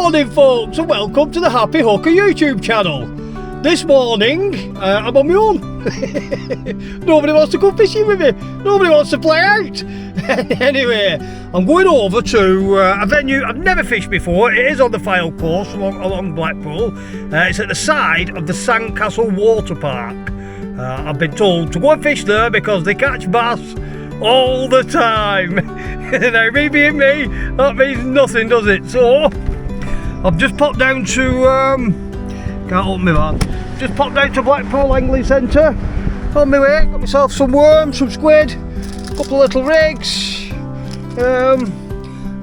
morning folks, and welcome to the Happy Hooker YouTube channel. This morning I'm on my own. Nobody wants to go fishing with me, nobody wants to play out. Anyway, I'm going over to a venue I've never fished before. It is on the File course along Blackpool. It's at the side of the Sandcastle water park. I've been told to go and fish there because they catch bass all the time. Now, me being me, that means nothing, does it? So I've just popped down to can't open my van. Just popped down to Blackpool Angling Centre. On my way, got myself some worms, some squid, a couple of little rigs, and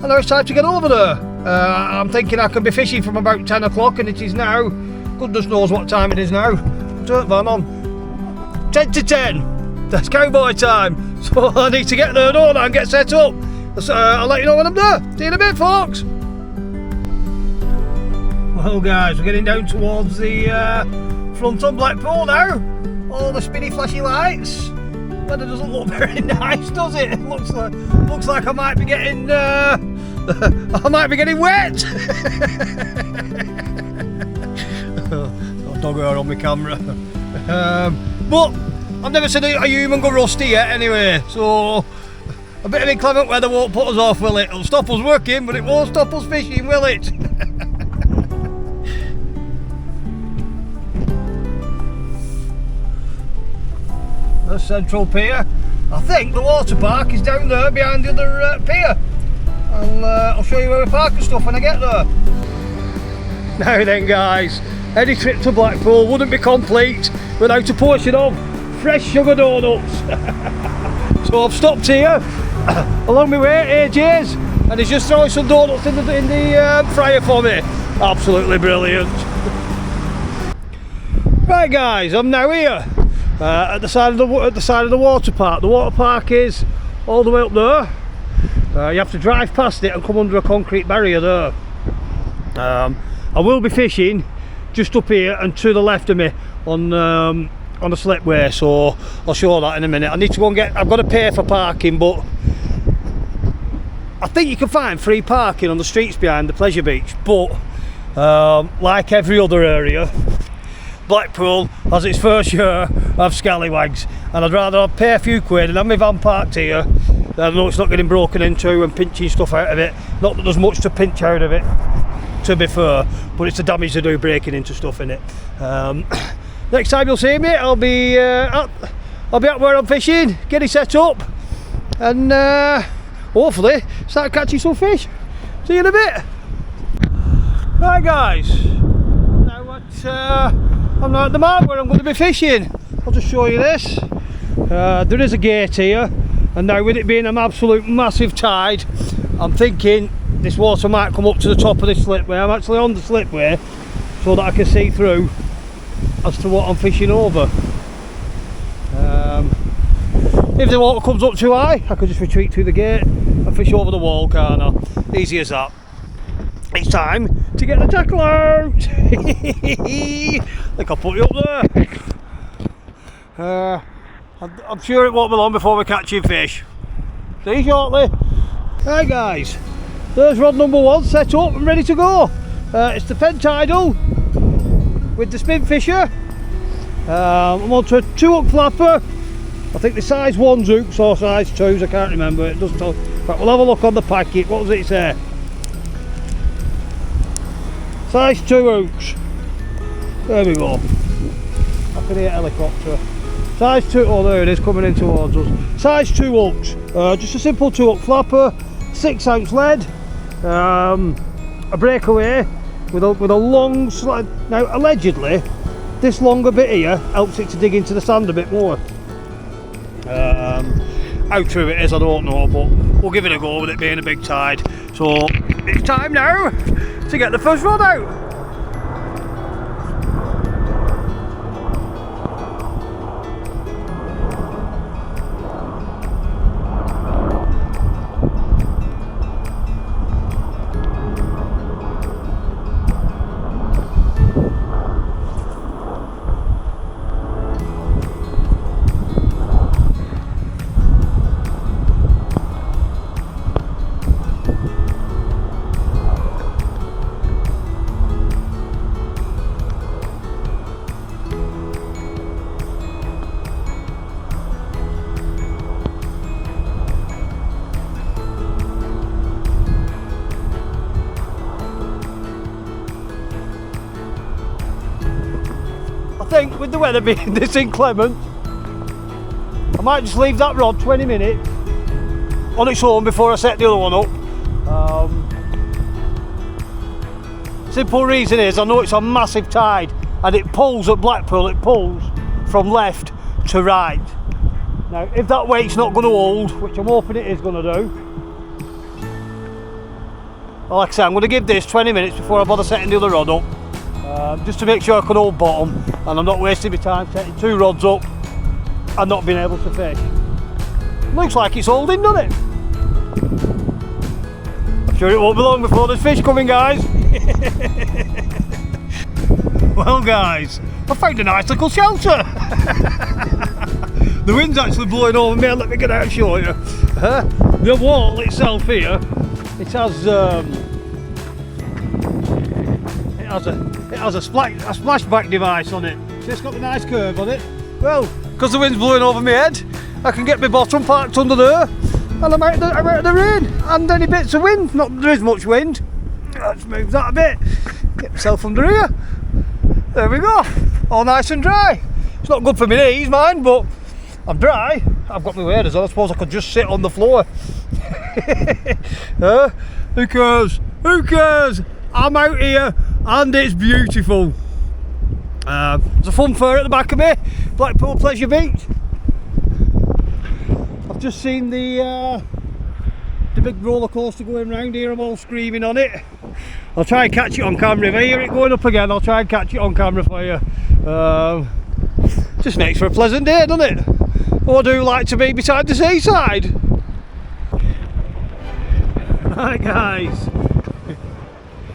now it's time to get over there. I'm thinking I can be fishing from about 10 o'clock, and it is now, goodness knows what time it is now. Turn van on. 10 to 10. That's cowboy time. So I need to get there, don't I, and get set up. I'll let you know when I'm there. See you in a bit, folks. Well guys, we're getting down towards the front of Blackpool now. All the spinny flashy lights. Weather doesn't look very nice, does it? It looks like I might be getting wet. Got dog hair on my camera. But I've never seen a human go rusty yet anyway, so a bit of inclement weather won't put us off, will it? It'll stop us working, but it won't stop us fishing, will it? The central pier. I think the water park is down there behind the other pier. I'll show you where we park and stuff when I get there. Now then guys, any trip to Blackpool wouldn't be complete without a portion of fresh sugar donuts. So I've stopped here along my way, AJ's, and he's just throwing some donuts in the fryer for me. Absolutely brilliant. Right guys, I'm now here at the side of the water park. The water park is all the way up there. You have to drive past it and come under a concrete barrier there. I will be fishing just up here and to the left of me on a slipway, so I'll show that in a minute. I need to go and I've got to pay for parking, but I think you can find free parking on the streets behind the pleasure beach. But like every other area, Blackpool has its fair share of scallywags, and I'd rather pay a few quid and have my van parked here than I know it's not getting broken into and pinching stuff out of it. Not that there's much to pinch out of it, to be fair, but it's the damage to do breaking into stuff in it. Next time you'll see me, I'll be at where I'm fishing, getting set up, and hopefully start catching some fish. See you in a bit. Right guys, I'm now at the mark where I'm going to be fishing. I'll just show you this. There is a gate here, and now with it being an absolute massive tide, I'm thinking this water might come up to the top of this slipway. I'm actually on the slipway so that I can see through as to what I'm fishing over. If the water comes up too high, I could just retreat through the gate and fish over the wall, can't I? Easy as that. It's time to get the tackle out. I think I'll put you up there. I'm sure it won't be long before we're catching fish. See you shortly. Right guys, there's rod number 1 set up and ready to go. It's the Pen Tidal with the spin fisher. I'm onto a 2-hook flapper. I think the size 1's hooks or size 2's, I can't remember. It doesn't tell. But we'll have a look on the packet. What does it say? Size 2 hooks. There we go. I can hear a helicopter. Size 2, oh there it is coming in towards us. Size 2 hooks. Just a simple 2-hook flapper, 6-ounce lead, a breakaway with a long slide. Now allegedly, this longer bit here helps it to dig into the sand a bit more. How true it is I don't know, but we'll give it a go with it being a big tide. So it's time now to get the first rod out. I think with the weather being this inclement, I might just leave that rod 20 minutes on its own before I set the other one up. Simple reason is I know it's a massive tide and it pulls at Blackpool, it pulls from left to right. Now if that weight's not going to hold, which I'm hoping it is going to do, well, like I say, I'm going to give this 20 minutes before I bother setting the other rod up, just to make sure I can hold bottom and I'm not wasting my time setting 2 rods up and not being able to fish. Looks like it's holding, doesn't it? I'm sure it won't be long before there's fish coming, guys. Well guys, I found a nice little shelter. The wind's actually blowing over me. Let me get out and show you. The wall itself here, it has a splashback device on it. So it's got a nice curve on it. Well, because the wind's blowing over my head, I can get my bottom parked under there, and I'm out of the rain and any bits of wind. Not there is much wind. Let's move that a bit. Get myself under here. There we go. All nice and dry. It's not good for my knees, mind, but I'm dry. I've got my waders on. I suppose I could just sit on the floor. Who cares? Who cares? I'm out here and it's beautiful. There's a fun fair at the back of me, Blackpool Pleasure Beach. I've just seen the big roller coaster going round here. I'm all screaming on it. I'll try and catch it on camera. If I hear it going up again, I'll try and catch it on camera for you. Just makes for a pleasant day, doesn't it? Oh, I do like to be beside the seaside. Right guys,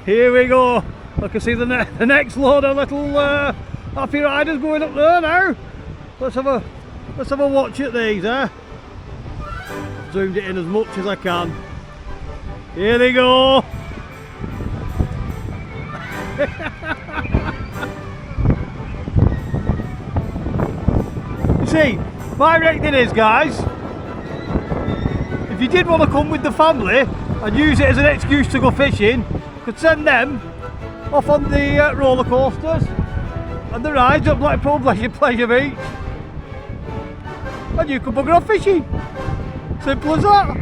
here we go. I can see the next load of little happy riders going up there now. Let's have a watch at these, eh? Zoomed it in as much as I can. Here they go. You see, my reckoning is, guys, if you did want to come with the family and use it as an excuse to go fishing, you could send them off on the roller coasters and the rides at Blackpool Pleasure Beach, and you could bugger off fishing. Simple as that.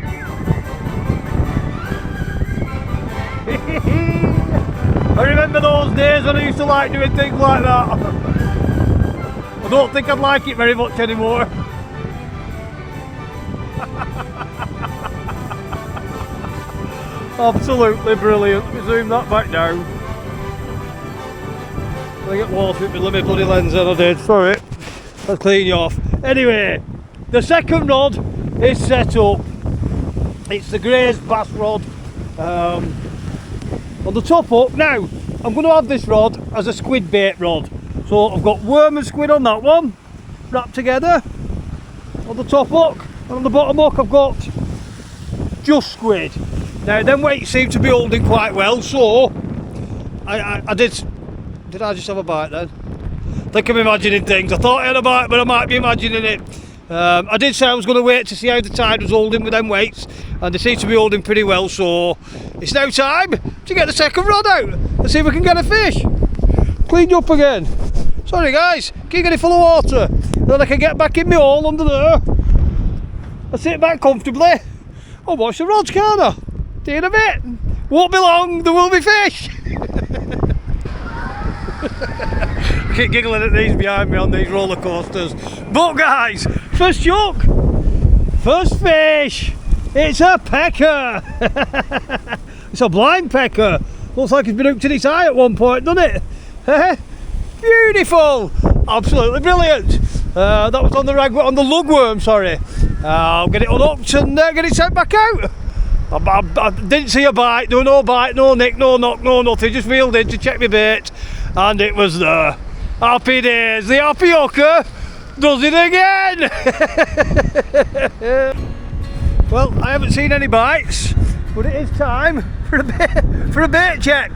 I remember those days when I used to like doing things like that. I don't think I'd like it very much anymore. Absolutely brilliant. Let me zoom that back down. I get water with my bloody lens and I did. Sorry. Let's clean you off. Anyway, the second rod is set up. It's the Gray's bass rod. On the top hook. Now, I'm going to have this rod as a squid bait rod. So I've got worm and squid on that one, wrapped together on the top hook, and on the bottom hook I've got just squid. Now them weights seem to be holding quite well, so I did I just have a bite then? I think I'm imagining things. I thought I had a bite, but I might be imagining it. I did say I was going to wait to see how the tide was holding with them weights, and they seem to be holding pretty well, so it's now time to get the second rod out and see if we can get a fish. Cleaned you up again. Sorry guys, keep getting full of water. Then I can get back in my hole under there. I sit back comfortably. I'll wash the rods, can't I? See you in a bit. Won't be long, there will be fish. I keep giggling at these behind me on these roller coasters. But guys, first hook, first fish. It's a pecker. It's a blind pecker. Looks like it's been hooked in its eye at one point, doesn't it? Beautiful, absolutely brilliant. That was on the lugworm, sorry. I'll get it unhooked and get it sent back out. I didn't see a bite, there was no bite, no nick, no knock, no nothing. Just reeled in to check my bait, and it was there. Happy days. The happy hooker does it again. Well, I haven't seen any bites, but it is time for a bait check.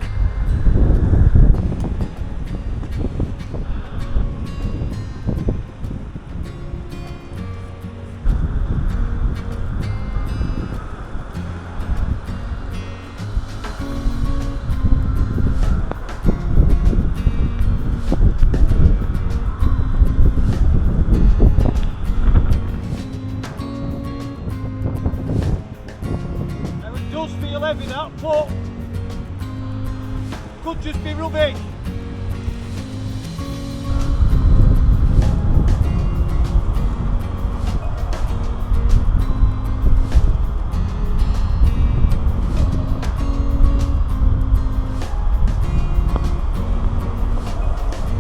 rubbish.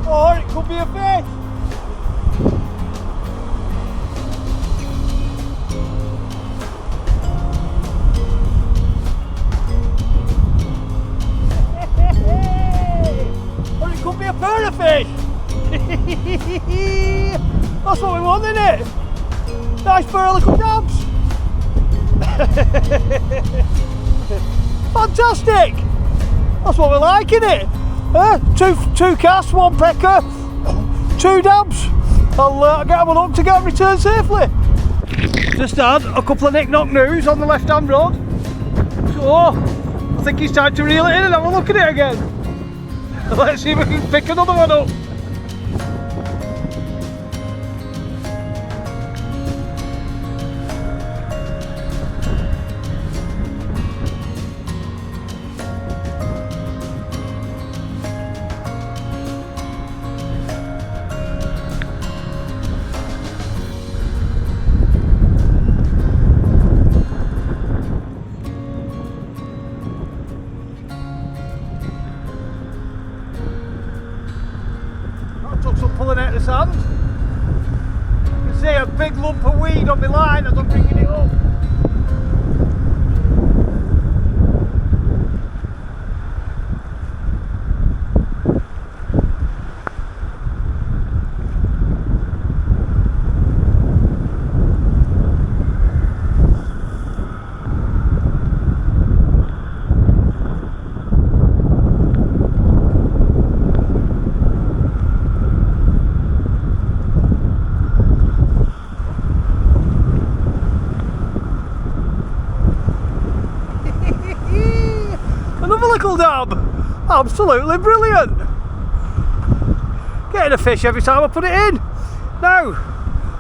Or it could be a fish. Or it could be a pair of fish. That's what we want, isn't it? Nice pair of little crabs. Fantastic. That's what we like, isn't it? Two casts, one pecker, 2 dabs. I'll get them on up to get return safely. Just had a couple of knick-knock news on the left-hand road. So I think it's time to reel it in and have a look at it again. Let's see if we can pick another one up. Took some pulling out of the sand. You can see a big lump of weed on my line as I'm bringing it up. Another little dab. Absolutely brilliant. Getting a fish every time I put it in. Now,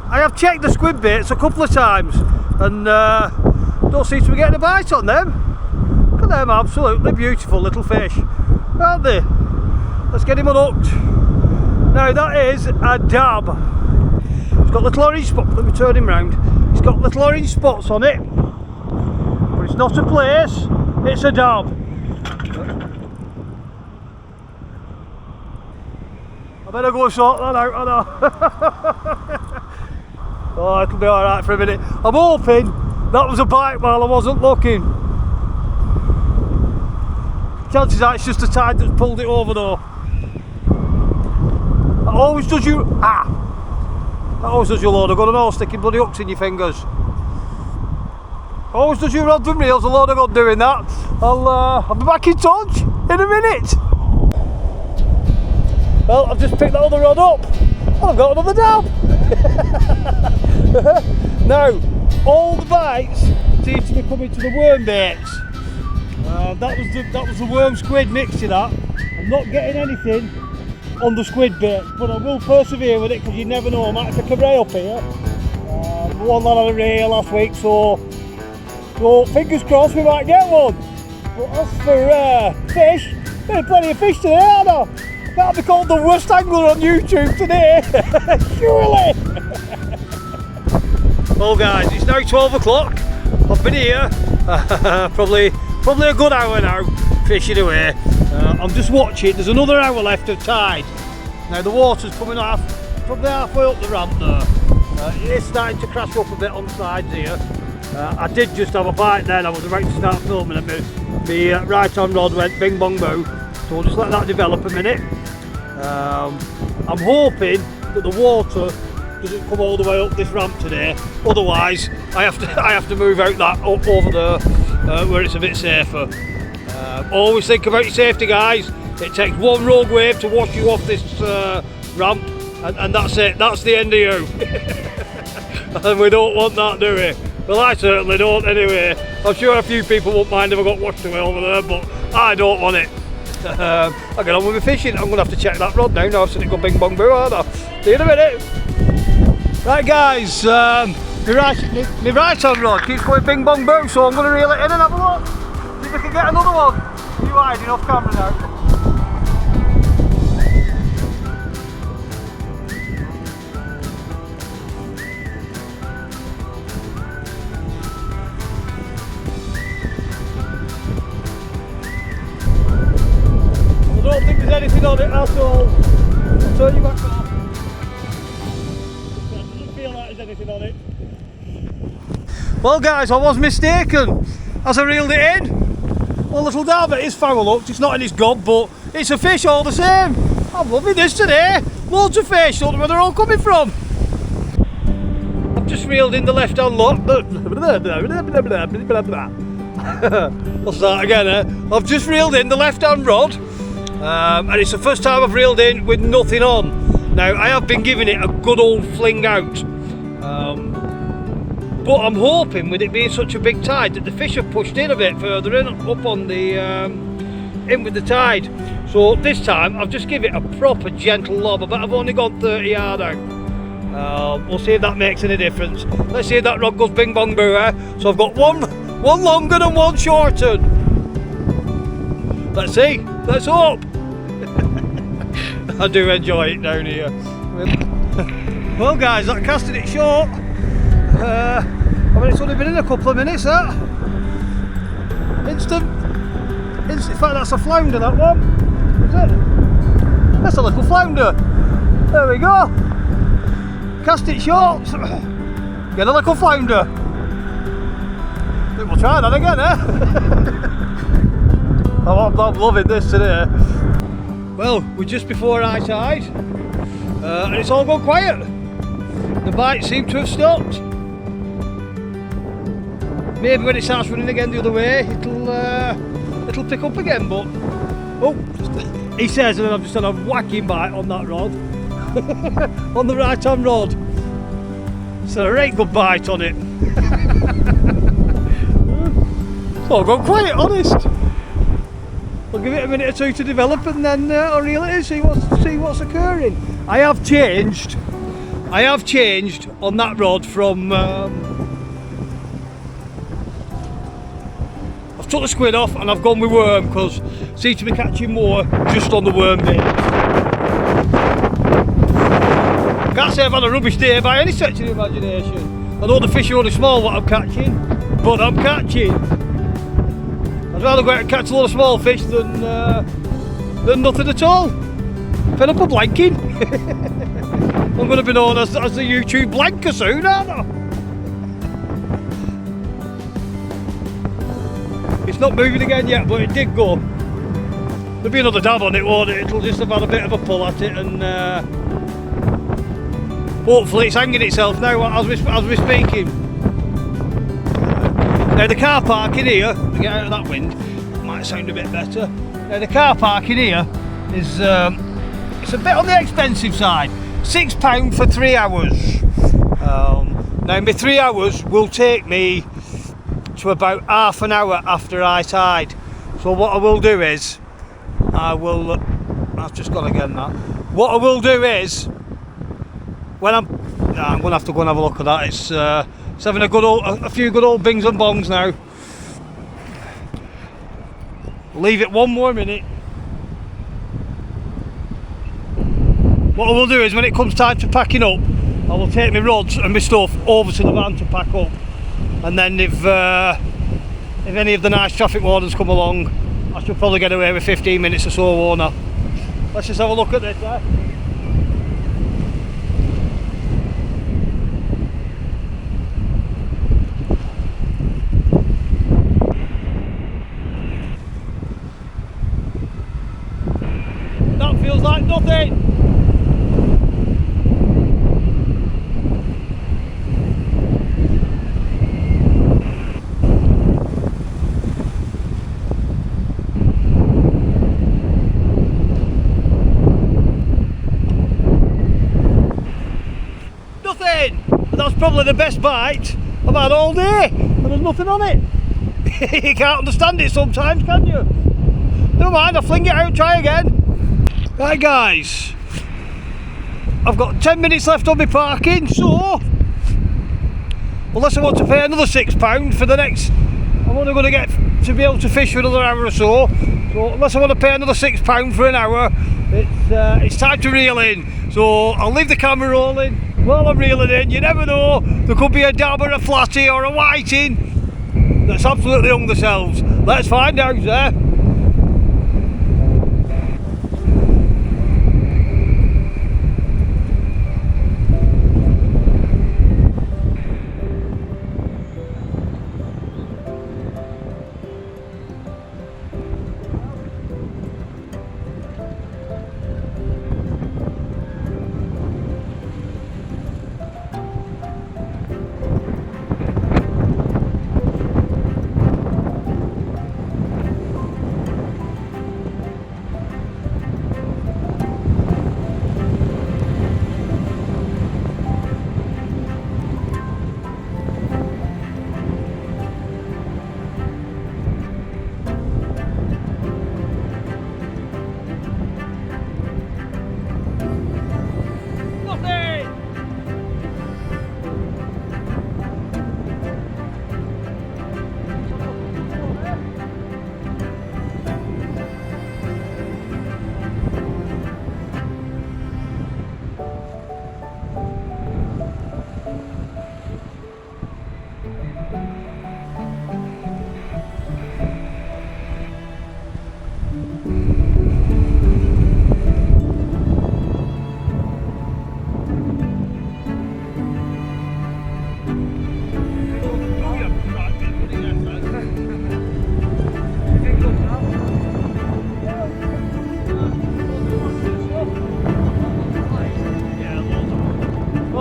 I have checked the squid baits a couple of times and don't seem to be getting a bite on them. Look at them, absolutely beautiful little fish, aren't they? Let's get him unhooked. Now that is a dab. It's got little orange spots. Let me turn him round. It's got little orange spots on it, but it's not a place. It's a dab. I better go and sort that out, I know. Oh, it'll be alright for a minute. I'm hoping that was a bite while I wasn't looking. Chances are it's just the tide that's pulled it over though. That always does you... That always does you a load of good and all, sticking bloody hooks in your fingers. Always does you rods and reels a load of good doing that. I'll be back in touch in a minute. Well, I've just picked that other rod up and I've got another dab. Now, all the bites seem to be coming to the worm baits. That was the worm squid mixture that. I'm not getting anything on the squid bait, but I will persevere with it because you never know, I might pick a ray up here. One lad had a ray last week, so fingers crossed we might get one. But as for fish, there's plenty of fish today, aren't there? Can't be called the worst angler on YouTube today, surely. Well guys, it's now 12 o'clock. I've been here probably a good hour now, fishing away. I'm just watching, there's another hour left of tide. Now the water's coming off, probably halfway up the ramp there. It is starting to crash up a bit on the sides here. I did just have a bite then, I was about to start filming and my right hand rod went bing bong boo. So we'll just let that develop a minute. I'm hoping that the water doesn't come all the way up this ramp today. Otherwise, I have to move out that up over there where it's a bit safer. Always think about your safety, guys. It takes one rogue wave to wash you off this ramp, and that's it. That's the end of you. And we don't want that, do we? Well, I certainly don't anyway. I'm sure a few people won't mind if I got washed away over there, but I don't want it. I'll get on with my fishing. I'm going to have to check that rod now. I've seen it go bing bong boo, aren't I? See you in a minute. Right guys, my right hand rod keeps going bing bong boo, so I'm going to reel it in and have a look. See if we can get another one. Are you hiding off camera now? arsehole. I'll turn you back off. It doesn't feel like there's anything on it. Well guys, I was mistaken. As I reeled it in, well, little dabber is foul hooked. It's not in its gob, but it's a fish all the same. I'm loving this today. Loads of fish, don't know where they're all coming from. I've just reeled in the left hand lock. I'll start again, eh? I've just reeled in the left hand rod, and it's the first time I've reeled in with nothing on. Now, I have been giving it a good old fling out. But I'm hoping with it being such a big tide that the fish have pushed in a bit further in, up on the in with the tide. So this time I've just given it a proper gentle lob. I bet I've only gone 30 yard out. We'll see if that makes any difference. Let's see if that rod goes bing bong boo, eh? So I've got one longer and one shorter. Let's see. Let's hope. I do enjoy it down here. Well guys, that casted it short. I mean, it's only been in a couple of minutes, that. Instant. In fact, that's a flounder, that one. Is it? That's a little flounder. There we go. Cast it short. Get a little flounder. I think we'll try that again, eh? I'm loving this today. Well, we're just before high tide, and it's all gone quiet. The bites seem to have stopped. Maybe when it starts running again the other way, it'll pick up again. But oh, he says, and then I've just done a whacking bite on that rod, on the right hand rod. So a right good bite on it. It's all gone quiet, honest. I'll give it a minute or two to develop, and then I'll reel it in, see what's occurring. I have changed on that rod from. Took the squid off and I've gone with worm because I seem to be catching more just on the worm bait. Can't say I've had a rubbish day by any stretch of the imagination. I know the fish are only small what I'm catching, but I'm catching. I'd rather go out and catch a lot of small fish than nothing at all. Fed up a blanking. I'm going to be known as the YouTube blanker soon, aren't I? It's not moving again yet, but it did go. There'll be another dab on it, won't it? It'll just have had a bit of a pull at it, and hopefully it's hanging itself now as we're speaking. Now the car park in here, to get out of that wind, might sound a bit better. Now the car park in here is it's a bit on the expensive side. £6 for 3 hours. Now my 3 hours will take me to about half an hour after high tide. So what I will do is, I've just gone again now. What I will do is, when I'm going to have to go and have a look at that. It's having a few good old bings and bongs now. Leave it one more minute. What I will do is, when it comes time to packing up, I will take my rods and my stuff over to the van to pack up. And then if any of the nice traffic wardens come along, I should probably get away with 15 minutes or so, won't I? Let's just have a look at this, eh? That feels like nothing! That's probably the best bite I've had all day, and there's nothing on it. You can't understand it sometimes, can you? Never mind, I'll fling it out and try again. Right guys, I've got 10 minutes left on my parking, so unless I want to pay another £6 for the next, I'm only going to get to be able to fish for another hour or so. So unless I want to pay another £6 for an hour, it's time to reel in. So I'll leave the camera rolling while I'm reeling in. You never know, there could be a dab or a flatty or a whiting that's absolutely hung themselves. Let's find out, there.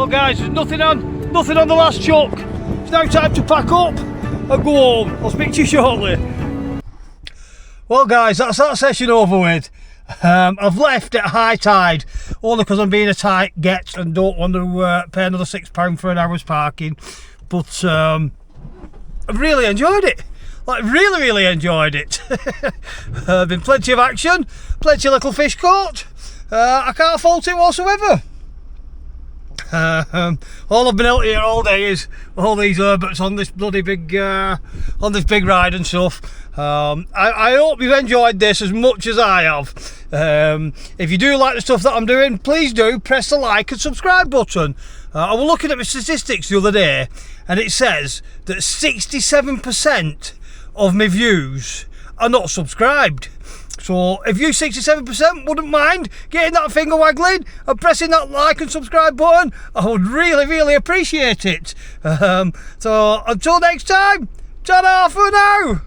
But guys, there's nothing on the last chuck. It's now time to pack up and go home. I'll speak to you shortly. Well guys, that's that session over with. I've left at high tide only because I'm being a tight get and don't want to pay another £6 for an hour's parking. But I've really enjoyed it. Like really enjoyed it. Been plenty of action, plenty of little fish caught. I can't fault it whatsoever. All I've been out here all day is all these herberts on this bloody big on this big ride and stuff. I hope you've enjoyed this as much as I have. If you do like the stuff that I'm doing, please do press the like and subscribe button. I was looking at my statistics the other day and it says that 67% of my views are not subscribed. So if you 67% wouldn't mind getting that finger waggling and pressing that like and subscribe button, I would really appreciate it. So until next time, ta-da for now.